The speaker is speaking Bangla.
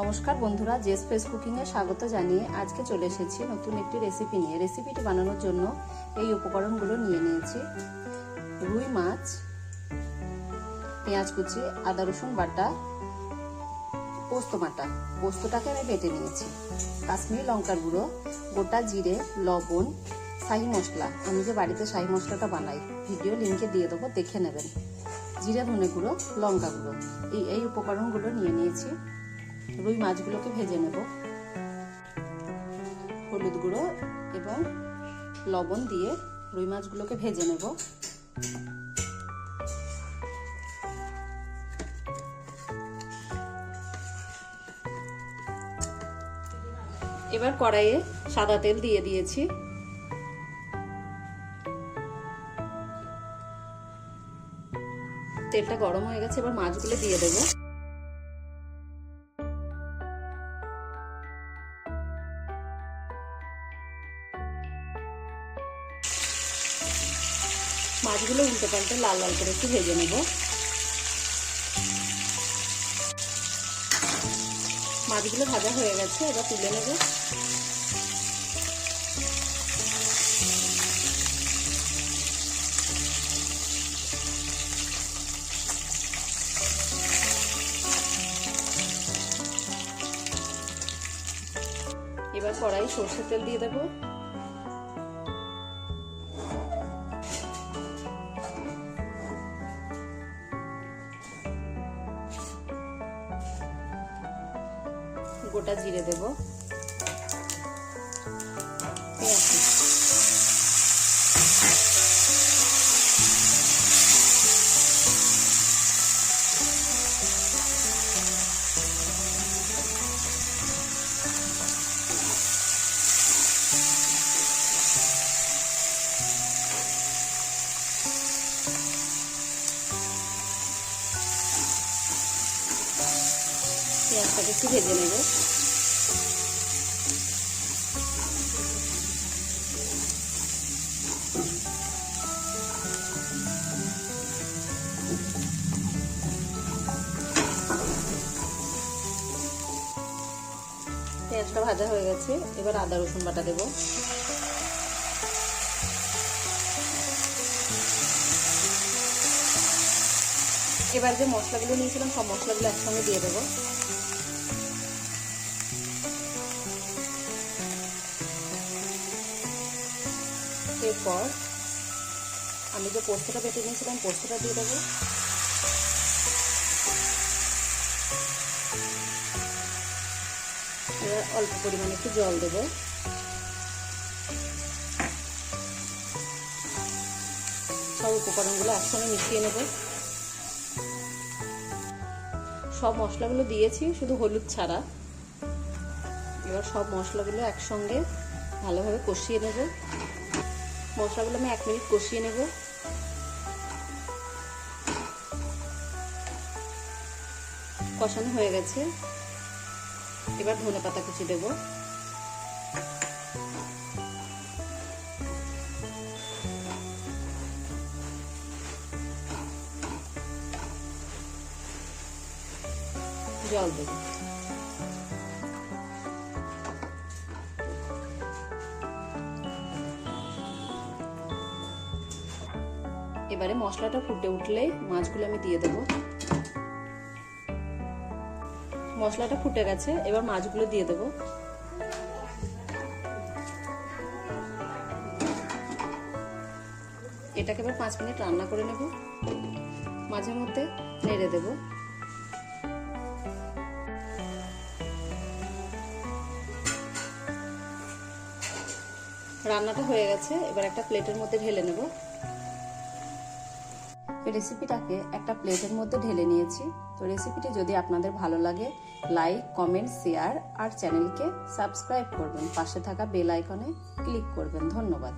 নমস্কার বন্ধুরা, জেস ফ্রেশ কুকিং এ স্বাগত জানিয়ে আজকে চলে এসেছি নতুন একটি রেসিপি নিয়ে। রেসিপিটি বানানোর জন্য এই উপকরণগুলো নিয়ে নিয়েছি: রুই মাছ, পেঁয়াজ কুচি, আদা রসুন বাটা, পোস্ত বাটা। পোস্তটাকে আমি বেটে নিয়েছি, কাশ্মীরি লঙ্কার গুঁড়ো, গোটা জিরে, লবণ, শাহি মশলা। আমি যে বাড়িতে শাহি মশলাটা বানাই ভিডিও লিঙ্কে দিয়ে দেবো, দেখে নেবেন। জিরে, ধনে গুঁড়ো, লঙ্কা গুঁড়ো, এই উপকরণগুলো নিয়ে নিয়েছি। রুই মাছগুলোকে ভেজে নেব। হলুদ গুঁড়ো এবং লবণ দিয়ে রুই মাছগুলোকে ভেজে নেব। এবার কড়াইয়ে সাদা তেল দিয়ে দিয়েছি। তেলটা গরম হয়ে গেছে, এবার মাছগুলো দিয়ে দেবো। মাছগুলো উল্টে পাল্টে লাল লাল করে একটু ভেজে নেব। মাছগুলো ভাজা হয়ে গেছে, এবার তুলে নেব। এবার কড়াই সরষের তেল দিয়ে দেবো। গোটা জিরে দেব, পেঁয়াজ, পেঁয়াজটাকে একটু ভেজে নেব। পেঁয়াজটা ভাজা হয়ে গেছে, এবার আদা রসুন বাটা দেব। এবার যে মশলাগুলো নিয়েছিলাম সব মশলাগুলো একসঙ্গে দিয়ে দেবো। এরপর আমি যে পোস্তটা বেটে নিয়েছিলাম পোস্তটা দিয়ে দেবো। এবার অল্প পরিমাণে একটু জল দেবো। সব উপকরণগুলো একসঙ্গে মিশিয়ে নেব। সব মশলাগুলো দিয়েছি, শুধু হলুদ ছাড়া। এবার সব মশলাগুলো একসঙ্গে ভালোভাবে কষিয়ে নেব। মশলাগুলো আমি 1 মিনিট কষিয়ে নেব। কষানো হয়ে গেছে, এবার ধনেপাতা কুচি দেব। জল দেব। এবারে মশলাটা ফুটে উঠলে মাছগুলো আমি দিয়ে দেব। মশলাটা ফুটে গেছে, এবার মাছগুলো দিয়ে দেব। এটাকে এবার 5 মিনিট রান্না করে নেব। মাঝে মধ্যে নেড়ে দেব। রান্নাটা হয়ে গেছে, এবার একটা প্লেটের মধ্যে ঢেলে নেব। রেসিপিটাকে একটা প্লেটের মধ্যে ঢেলে নিয়েছি। তো রেসিপিটি যদি আপনাদের ভালো লাগে লাইক, কমেন্ট, শেয়ার আর চ্যানেলকে সাবস্ক্রাইব করবেন। পাশে থাকা বেল আইকনে ক্লিক করবেন। ধন্যবাদ।